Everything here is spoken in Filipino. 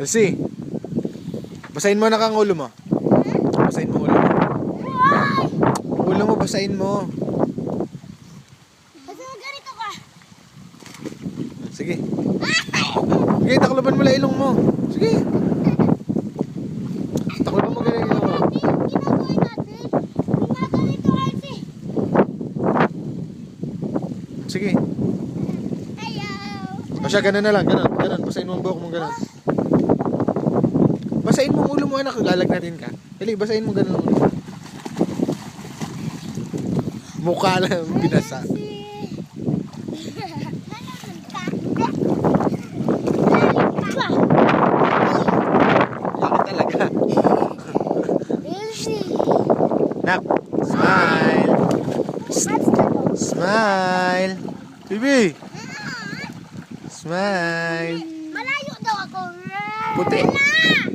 Elsie, basahin mo na kang ulo mo. Basahin mo ulo mo. Ulo mo, basahin mo. Kasi ganito ka. Sige. Sige, takloban mo lang ilong mo. Sige. Takloban mo ganyan ilong mo. Ginagawin natin. Ginaganito kasi. Sige. Ayaw. O siya, ganun na lang. Ganun. Basahin mo ang buhok mo ganun. Basahin mo ang ulo mo, anak. Lalagnatin ka. Dali, basahin mo ganun ang ulo mo. Mukha lang binasa. Laki talaga. Nak, smile. Smile. Bibi. Smile. Malayo daw ako. Puti. Wala!